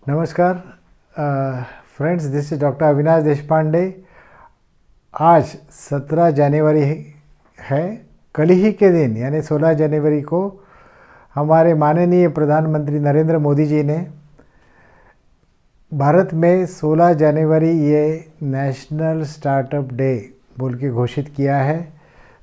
नमस्कार friends, this is doctor Avinash Deshpande. आज 17 जनवरी है। कल ही के दिन यानी 16 जनवरी को हमारे माननीय प्रधानमंत्री नरेंद्र मोदी जी ने भारत में 16 जनवरी ये नेशनल स्टार्टअप डे बोल के घोषित किया है।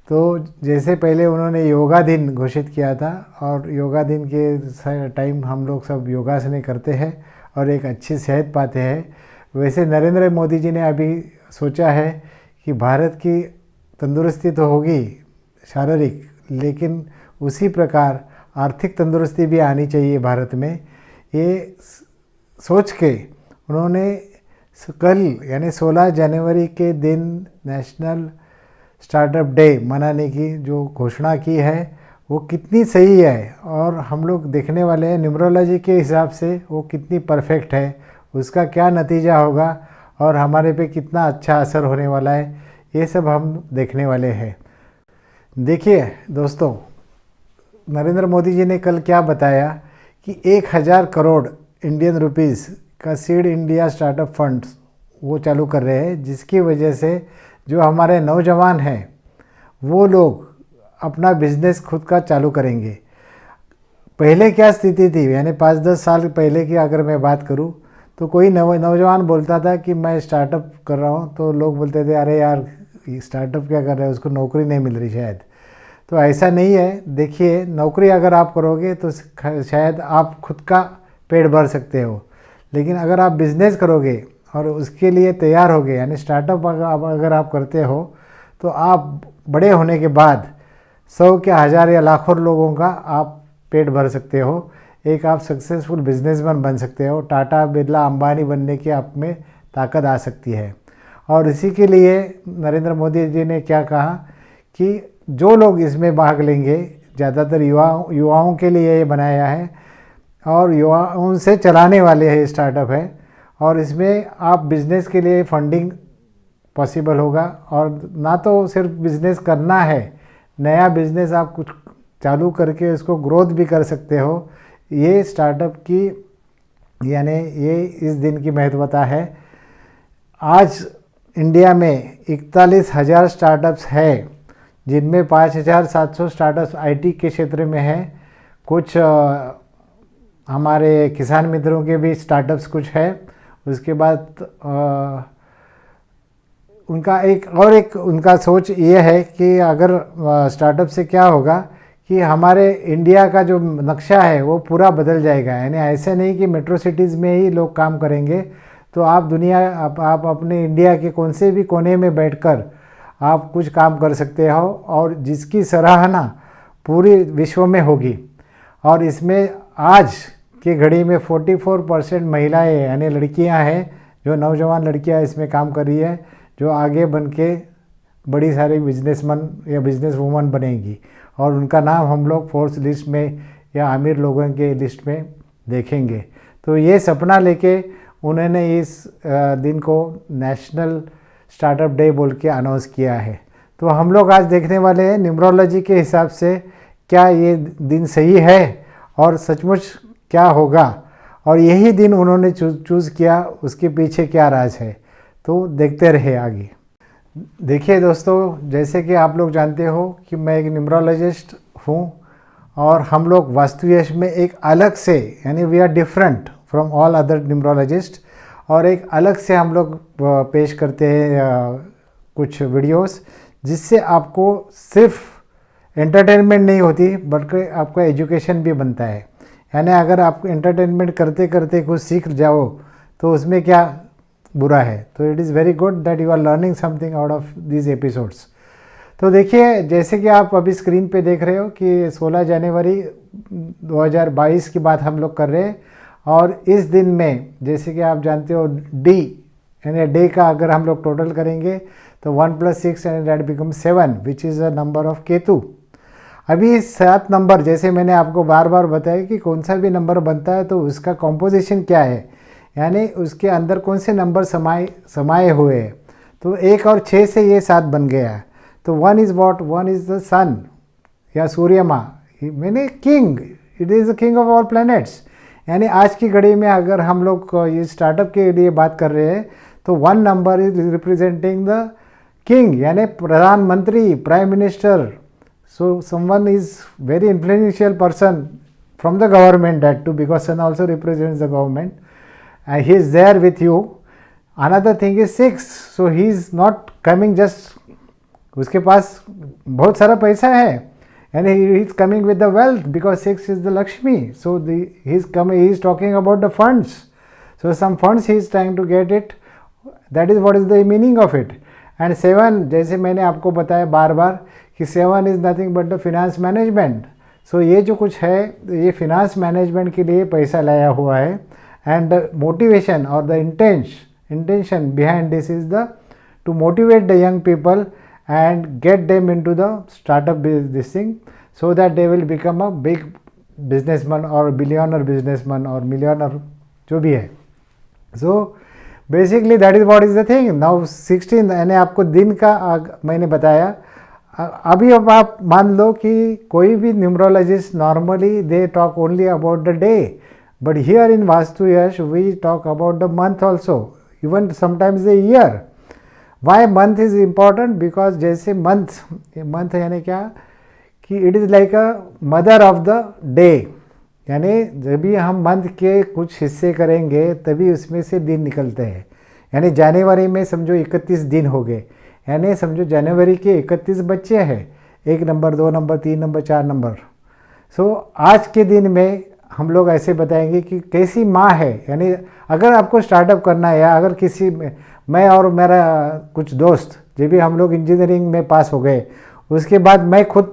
तो जैसे पहले उन्होंने योगा दिन घोषित किया था और योगा दिन के टाइम हम लोग सब योगासनें करते हैं और एक अच्छी सेहत पाते हैं, वैसे नरेंद्र मोदी जी ने अभी सोचा है कि भारत की तंदुरुस्ती तो होगी शारीरिक, लेकिन उसी प्रकार आर्थिक तंदुरुस्ती भी आनी चाहिए भारत में। ये सोच के उन्होंने कल यानी 16 जनवरी के दिन नेशनल स्टार्टअप डे मनाने की जो घोषणा की है वो कितनी सही है और हम लोग देखने वाले हैं न्यूमरोलॉजी के हिसाब से वो कितनी परफेक्ट है, उसका क्या नतीजा होगा और हमारे पे कितना अच्छा असर होने वाला है, ये सब हम देखने वाले हैं। देखिए दोस्तों, नरेंद्र मोदी जी ने कल क्या बताया कि 1000 करोड़ इंडियन रुपीस का सीड इंडिया स्टार्टअप फंड वो चालू कर रहे हैं, जिसकी वजह से जो हमारे नौजवान हैं वो लोग अपना बिजनेस खुद का चालू करेंगे। पहले क्या स्थिति थी, यानी 5-10 साल पहले की अगर मैं बात करूं तो कोई नौजवान बोलता था कि मैं स्टार्टअप कर रहा हूं, तो लोग बोलते थे अरे यार स्टार्टअप क्या कर रहे हैं, उसको नौकरी नहीं मिल रही शायद। तो ऐसा नहीं है। देखिए, नौकरी अगर आप करोगे तो शायद आप खुद का पेट भर सकते हो, लेकिन अगर आप बिज़नेस करोगे और उसके लिए तैयार होगे, यानी स्टार्टअप अगर आप करते हो तो आप बड़े होने के बाद 100 के 1000 या लाखों लोगों का आप पेट भर सकते हो। एक आप सक्सेसफुल बिजनेसमैन बन सकते हो। टाटा, बिरला, अंबानी बनने की आप में ताकत आ सकती है। और इसी के लिए नरेंद्र मोदी जी ने क्या कहा कि जो लोग इसमें भाग लेंगे, ज़्यादातर युवाओं के लिए ये बनाया है और युवाओं से चलाने वाले ये स्टार्टअप है, और इसमें आप बिज़नेस के लिए फंडिंग पॉसिबल होगा। और ना तो सिर्फ बिज़नेस करना है, नया बिज़नेस आप कुछ चालू करके उसको ग्रोथ भी कर सकते हो। ये स्टार्टअप की यानी ये इस दिन की महत्वता है। आज इंडिया में 41,000 स्टार्टअप्स है, जिनमें 5,700 स्टार्टअप्स आईटी के क्षेत्र में हैं। कुछ हमारे किसान मित्रों के भी स्टार्टअप्स कुछ है। उसके बाद उनका सोच ये है कि अगर स्टार्टअप से क्या होगा कि हमारे इंडिया का जो नक्शा है वो पूरा बदल जाएगा। यानी ऐसे नहीं कि मेट्रो सिटीज़ में ही लोग काम करेंगे, तो आप अपने इंडिया के कौन से भी कोने में बैठकर आप कुछ काम कर सकते हो और जिसकी सराहना पूरी विश्व में होगी। और इसमें आज की घड़ी में 44% महिलाएं यानी लड़कियां हैं, जो नौजवान लड़कियां इसमें काम कर रही है, जो आगे बन के बड़ी सारी बिजनेसमैन या बिजनेस वूमन बनेंगी और उनका नाम हम लोग फोर्ब्स लिस्ट में या अमीर लोगों के लिस्ट में देखेंगे। तो ये सपना लेके उन्होंने इस दिन को नेशनल स्टार्टअप डे बोल के अनाउंस किया है। तो हम लोग आज देखने वाले हैं न्यूमरोलॉजी के हिसाब से क्या ये दिन सही है और सचमुच क्या होगा, और यही दिन उन्होंने चूज़ किया, उसके पीछे क्या राज है। तो देखते रहे आगे। देखिए दोस्तों, जैसे कि आप लोग जानते हो कि मैं एक न्यूमरोलॉजिस्ट हूँ और हम लोग वास्तुयश में एक अलग से यानी we are different from all other numerologist, और एक अलग से हम लोग पेश करते हैं कुछ वीडियोस, जिससे आपको सिर्फ एंटरटेनमेंट नहीं होती बल्कि आपका एजुकेशन भी बनता है। यानी अगर आप एंटरटेनमेंट करते करते कुछ सीख जाओ तो उसमें क्या बुरा है। तो it is very good that you are learning something out of these episodes. तो देखिए, जैसे कि आप अभी स्क्रीन पे देख रहे हो कि 16 जनवरी 2022 की बात हम लोग कर रहे हैं, और इस दिन में जैसे कि आप जानते हो डी यानी डे का अगर हम लोग टोटल करेंगे तो 1 + 6 and that become 7 which is a number of Ketu. अभी 7 नंबर, जैसे मैंने आपको बार बार बताया कि कौन सा भी नंबर बनता है तो उसका कॉम्पोजिशन क्या है, यानी उसके अंदर कौन से नंबर समाये हुए हैं। तो 1 और 6 से ये 7 बन गया। तो 1 इज़ वॉट, 1 इज़ द सन या सूर्य माँ, मैंने king, it is the king of all planets. यानी आज की घड़ी में अगर हम लोग ये स्टार्टअप के लिए बात कर रहे हैं तो 1 number is representing the king, यानी प्रधानमंत्री, prime minister. So someone is very influential person from the government, that too, because sun also represents the government, and he is there with you. Another thing is 6, so he is not coming just, उसके पास बहुत सारा पैसा है, and he is coming with the wealth because 6 is the Lakshmi. So he is talking about the funds. So some funds he is trying to get it. That is what is the meaning of it. And 7, जैसे मैंने आपको बताया बार बार कि 7 is nothing but the finance management. सो ये जो कुछ है ये फिनांस मैनेजमेंट के लिए पैसा लाया हुआ है. एंड मोटिवेशन और the intention behind this is the two motivate the young people and get them into the startup this thing, so that they will become a big businessman और billionaire businessman और millionaire जो भी है. So basically that is what is the thing. Now 16 यानी आपको दिन का मैंने बताया. अभी अब आप मान लो कि कोई भी numerologist normally they talk only about the day, but here in Vastu Yash we talk about the month also, even sometimes the year. Why month is important? Because जैसे मंथ यानी क्या कि it is like a mother of the day, यानी जब भी हम month के कुछ हिस्से करेंगे तभी उसमें से दिन निकलते हैं. यानी जनवरी में समझो 31 दिन हो गए, यानी समझो जनवरी के 31 बच्चे हैं, 1 नंबर, 2 नंबर, 3 नंबर, 4 नंबर. सो आज के दिन में हम लोग ऐसे बताएंगे कि कैसी माँ है. यानी अगर आपको स्टार्टअप करना है या अगर किसी मैं और मेरा कुछ दोस्त जब भी हम लोग इंजीनियरिंग में पास हो गए, उसके बाद मैं खुद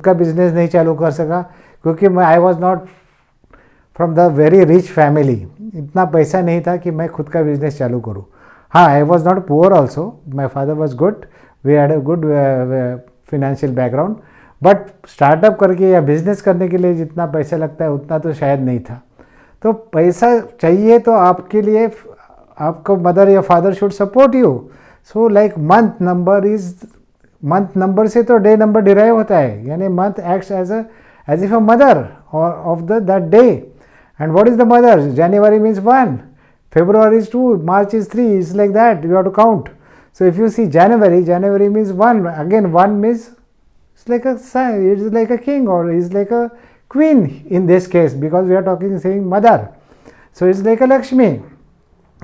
का बिजनेस नहीं चालू कर सका क्योंकि आई was not from the very rich family. इतना पैसा नहीं था कि मैं खुद का बिजनेस चालू करूँ. हाँ, I was not poor also, my father was good, we had a good financial background, but startup करके या बिजनेस करने के लिए जितना पैसा लगता है उतना तो शायद नहीं था. तो पैसा चाहिए तो आपके लिए आपको मदर या father should support you. So like month number से तो डे नंबर डिराइव होता है, यानी month acts as if a mother of that day. And what is the mother? January means 1, February is 2, March is 3, it's like that, you have to count. So if you see January means 1, again 1 means it's like a son, it's like a king or it's like a queen in this case because we are saying mother. So it's like a Lakshmi.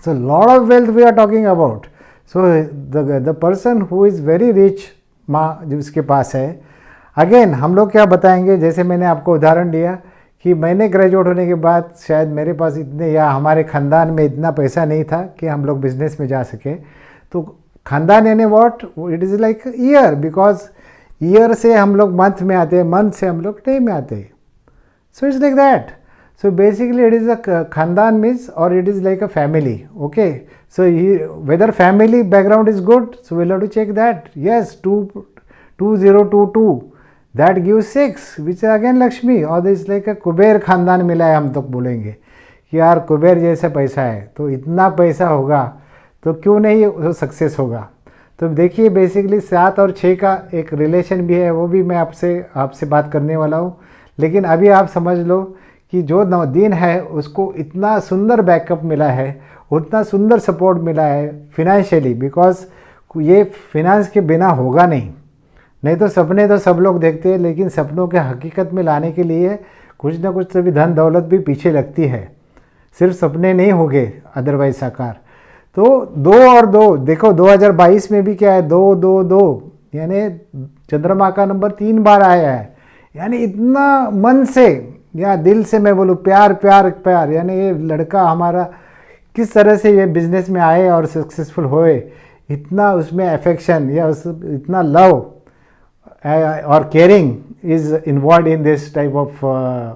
So lot of wealth we are talking about. So the person who is very rich, माँ जिसके पास है, again हम लोग क्या बताएंगे, जैसे मैंने आपको उदाहरण दिया कि मैंने ग्रेजुएट होने के बाद शायद मेरे पास इतने या हमारे ख़ानदान में इतना पैसा नहीं था कि हम लोग बिज़नेस में जा सके. तो ख़ानदान यानी what, it is like year, because year से हम लोग मंथ में आते हैं, मंथ से हम लोग डे में आते हैं. So it's like that. So basically it is a ख़ानदान मीन्स और it is like a family. Okay, so whether family background is good, so we have to check that. Yes, 2022 that gives 6 which is again Lakshmi, or this like a Kuber खानदान मिला है. हम तो बोलेंगे कि यार कुबेर जैसा पैसा है, तो इतना पैसा होगा तो क्यों नहीं वो सक्सेस होगा. तो देखिए बेसिकली 7 और 6 का एक रिलेशन भी है, वो भी मैं आपसे बात करने वाला हूँ. लेकिन अभी आप समझ लो कि जो दिन है उसको इतना सुंदर बैकअप मिला है, उतना सुंदर सपोर्ट मिला है फिनेंशियली, बिकॉज ये फिनांस के बिना होगा नहीं तो सपने तो सब लोग देखते हैं, लेकिन सपनों के हकीकत में लाने के लिए कुछ ना कुछ तो भी धन दौलत भी पीछे लगती है, सिर्फ सपने नहीं होंगे अदरवाइज साकार. तो 2 और 2 देखो 2022 में भी क्या है, 2 2 2 यानी चंद्रमा का नंबर 3 बार आया है. यानी इतना मन से या दिल से मैं बोलूँ प्यार, यानी ये लड़का हमारा किस तरह से ये बिज़नेस में आए और सक्सेसफुल होए, इतना उसमें अफेक्शन या इतना love or caring is involved in this type of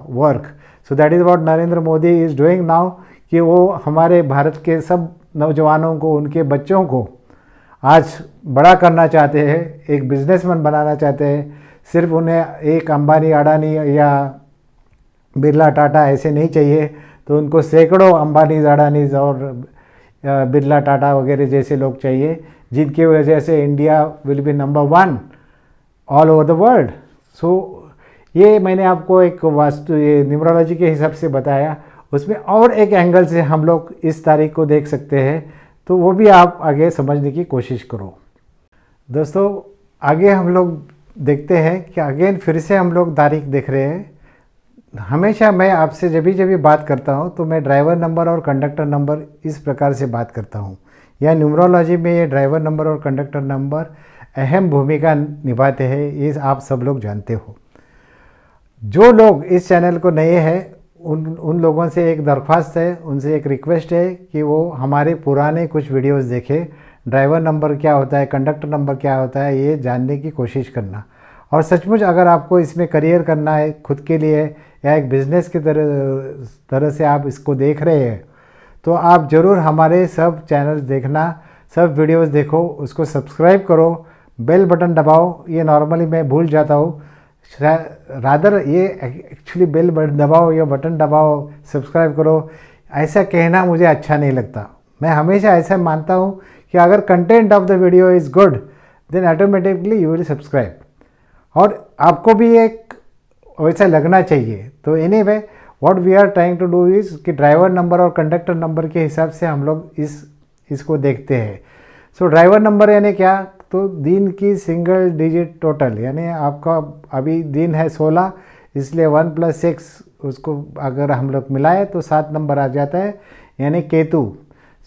work. So that is what Narendra Modi is doing now, कि वो हमारे भारत के सब नौजवानों को, उनके बच्चों को आज बड़ा करना चाहते हैं, एक बिजनेसमैन बनाना चाहते हैं. सिर्फ उन्हें एक अंबानी, अडानी या बिरला, टाटा ऐसे नहीं चाहिए, तो उनको सैकड़ों अंबानीज, अडानीज और बिरला, टाटा वगैरह जैसे लोग चाहिए, जिनकी वजह से India will be number 1 all over the world. So ये मैंने आपको एक वास्तु ये न्यूमरोलॉजी के हिसाब से बताया. उसमें और एक एंगल से हम लोग इस तारीख को देख सकते हैं, तो वो भी आप आगे समझने की कोशिश करो। दोस्तों आगे हम लोग देखते हैं कि अगेन फिर से हम लोग तारीख देख रहे हैं। हमेशा मैं आपसे जब भी बात करता हूँ तो मैं ड्राइवर नंबर और कंडक्टर नंबर इस प्रकार से बात करता हूँ, या न्यूमरोलॉजी में ये ड्राइवर नंबर और कंडक्टर नंबर अहम भूमिका निभाते हैं, ये आप सब लोग जानते हो। जो लोग इस चैनल को नए हैं उन लोगों से एक दरख्वास्त है, उनसे एक रिक्वेस्ट है कि वो हमारे पुराने कुछ वीडियोस देखें। ड्राइवर नंबर क्या होता है, कंडक्टर नंबर क्या होता है, ये जानने की कोशिश करना। और सचमुच अगर आपको इसमें करियर करना है खुद के लिए, या एक बिज़नेस की तरह से आप इसको देख रहे हैं, तो आप ज़रूर हमारे सब चैनल्स देखना, सब वीडियोस देखो, उसको सब्सक्राइब करो, बेल बटन दबाओ। ये नॉर्मली मैं भूल जाता हूँ, रादर ये एक्चुअली बेल बटन दबाओ या बटन दबाओ, सब्सक्राइब करो, ऐसा कहना मुझे अच्छा नहीं लगता। मैं हमेशा ऐसा मानता हूँ कि अगर content of the video is good then automatically you will subscribe, और आपको भी एक वैसा लगना चाहिए। तो anyway what we are trying to do is कि ड्राइवर नंबर और कंडक्टर नंबर के हिसाब से हम लोग इसको देखते हैं। सो ड्राइवर नंबर यानी क्या, तो दिन की सिंगल डिजिट टोटल, यानी आपका अभी दिन है 16, इसलिए 1 + 6 उसको अगर हम लोग मिलाए तो 7 नंबर आ जाता है, यानी Ketu.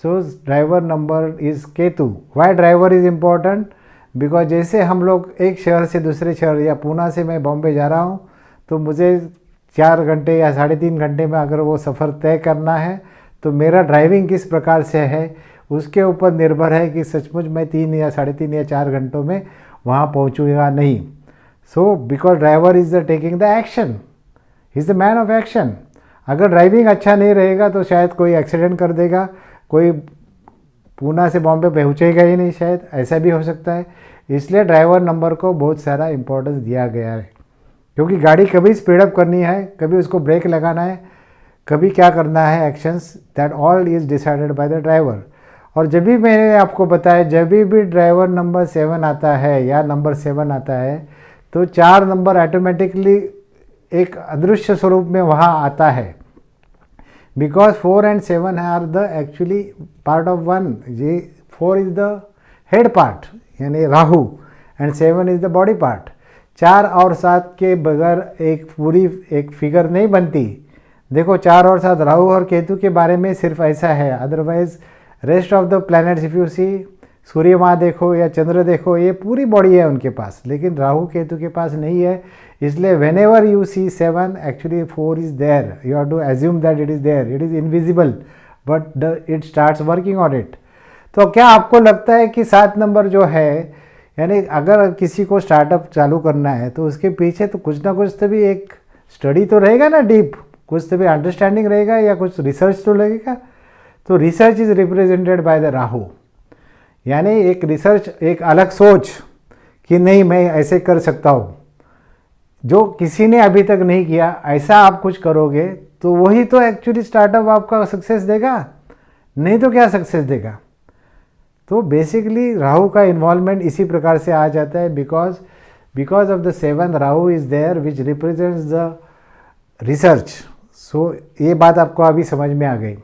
So driver number is Ketu. Why driver is important, because जैसे हम लोग एक शहर से दूसरे शहर, या पूना से मैं बॉम्बे जा रहा हूँ, तो मुझे 4 घंटे या 3.5 घंटे में अगर वो सफ़र तय करना है, तो मेरा ड्राइविंग किस प्रकार से है उसके ऊपर निर्भर है कि सचमुच मैं 3 या 3.5 या 4 घंटों में वहाँ पहुँचूँगा नहीं। So because driver is the taking the action, is the man of action. अगर ड्राइविंग अच्छा नहीं रहेगा तो शायद कोई एक्सीडेंट कर देगा, कोई पूना से बॉम्बे पहुँचेगा ही नहीं, शायद ऐसा भी हो सकता है। इसलिए ड्राइवर नंबर को बहुत सारा इम्पोर्टेंस दिया गया है, क्योंकि गाड़ी कभी स्पीडअप करनी है, कभी उसको ब्रेक लगाना है, कभी क्या करना है, actions that all is decided by the driver. और जब भी मैंने आपको बताया, जब भी ड्राइवर नंबर 7 आता है या नंबर 7 आता है, तो 4 नंबर ऑटोमेटिकली एक अदृश्य स्वरूप में वहाँ आता है, because 4 and 7 are the actually part of 1। ये 4 इज़ द हेड पार्ट यानी Rahu, and 7 is the body part. 4 और 7 के बगैर एक पूरी एक फिगर नहीं बनती। देखो 4 और 7 राहु और केतु के बारे में सिर्फ ऐसा है, otherwise rest of the planets if you see, सूर्य माँ देखो या चंद्र देखो, ये पूरी बॉडी है उनके पास, लेकिन राहु केतु के पास नहीं है। इसलिए whenever you see 7 actually 4 is there, you have to assume that it is there, it is invisible but it starts working on it. तो क्या आपको लगता है कि 7 नंबर जो है, यानी अगर किसी को स्टार्टअप चालू करना है तो उसके पीछे तो कुछ ना कुछ तो भी एक स्टडी तो रहेगा ना, डीप कुछ तो भी अंडरस्टैंडिंग रहेगा, या कुछ रिसर्च तो लगेगा। तो research is represented by the Rahu, यानी एक रिसर्च, एक अलग सोच कि नहीं मैं ऐसे कर सकता हूँ, जो किसी ने अभी तक नहीं किया, ऐसा आप कुछ करोगे तो वही तो एक्चुअली स्टार्टअप आपका सक्सेस देगा, नहीं तो क्या सक्सेस देगा। तो बेसिकली राहु का इन्वॉल्वमेंट इसी प्रकार से आ जाता है, because of the 7 Rahu is there which represents the research. So ये बात आपको अभी समझ में आ गई।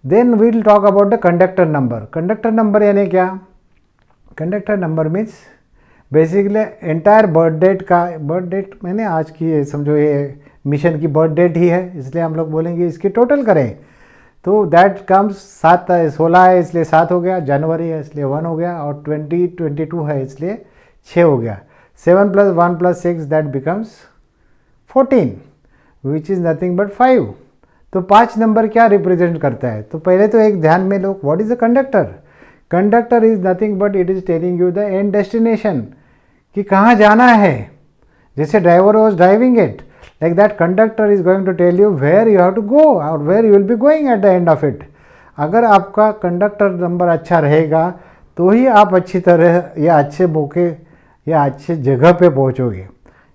Then we will talk about the conductor number. Conductor number यानी क्या, conductor number means basically entire birth date का, बर्थ डेट मैंने आज की समझो ये मिशन की बर्थ डेट ही है, इसलिए हम लोग बोलेंगे इसकी टोटल करें, तो दैट कम्स 16 है इसलिए 7 हो गया, जनवरी है इसलिए 1 हो गया, और 2022 है इसलिए 6 हो गया। 7 + 1 + 6 that becomes 14 which is nothing but 5। तो 5 नंबर क्या रिप्रेजेंट करता है, तो पहले तो एक ध्यान में लो, what is the conductor. Conductor is nothing but it is telling you the end destination, कि कहाँ जाना है। जैसे driver was driving it, like that conductor is going to tell you where you have to go और where you will be going at the end of it. अगर आपका conductor number अच्छा रहेगा तो ही आप अच्छी तरह या अच्छे मौके या अच्छे जगह पे पहुँचोगे।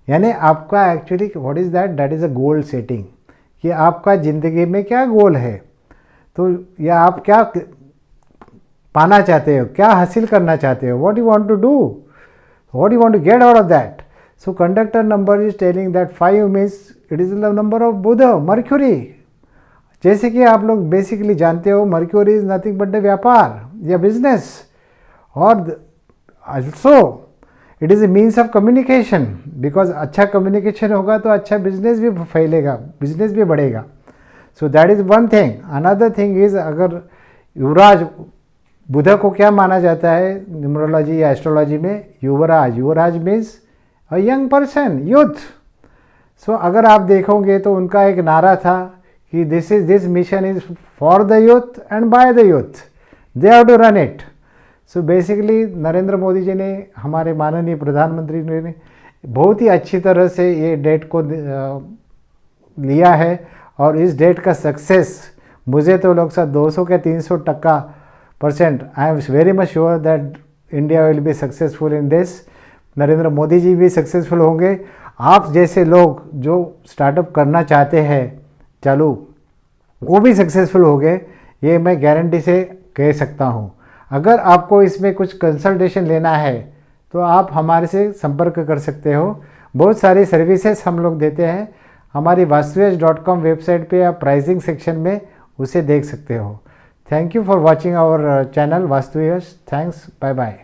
यानी आपका actually what is that, that is a goal setting, कि आपका ज़िंदगी में क्या गोल है, तो या आप क्या पाना चाहते हो, क्या हासिल करना चाहते हो, what you want to do, what you want to get out of that. So conductor number is telling that 5 means it is the number of Budh, Mercury. जैसे कि आप लोग बेसिकली जानते हो, Mercury is nothing but the व्यापार या business, और also it is a means of communication, because अच्छा कम्युनिकेशन होगा तो अच्छा बिजनेस भी फैलेगा, बिजनेस भी बढ़ेगा. So that is one thing. Another thing is, अगर युवराज, बुध को क्या माना जाता है न्यूमरोलॉजी या एस्ट्रोलॉजी में? Yuvraj. Yuvraj means a young person, youth. So अगर आप देखोगे तो उनका एक नारा था कि this mission is for the youth and by the youth, they have to run it. So basically Narendra Modi ji ने, हमारे माननीय प्रधानमंत्री ने बहुत ही अच्छी तरह से ये डेट को लिया है, और इस डेट का सक्सेस मुझे तो लोग साथ 200 के 300% I am very much sure that India will be successful in this. Narendra Modi ji भी सक्सेसफुल होंगे. आप जैसे लोग जो स्टार्टअप करना चाहते हैं चालू, वो भी सक्सेसफुल होंगे, ये मैं गारंटी से कह सकता हूँ. अगर आपको इसमें कुछ कंसल्टेशन लेना है तो आप हमारे से संपर्क कर सकते हो. बहुत सारी सर्विसेज हम लोग देते हैं. हमारी vastuyash.com वेबसाइट पे आप प्राइसिंग सेक्शन में उसे देख सकते हो. Thank you for watching our channel Vastuyash. Thanks. Bye bye.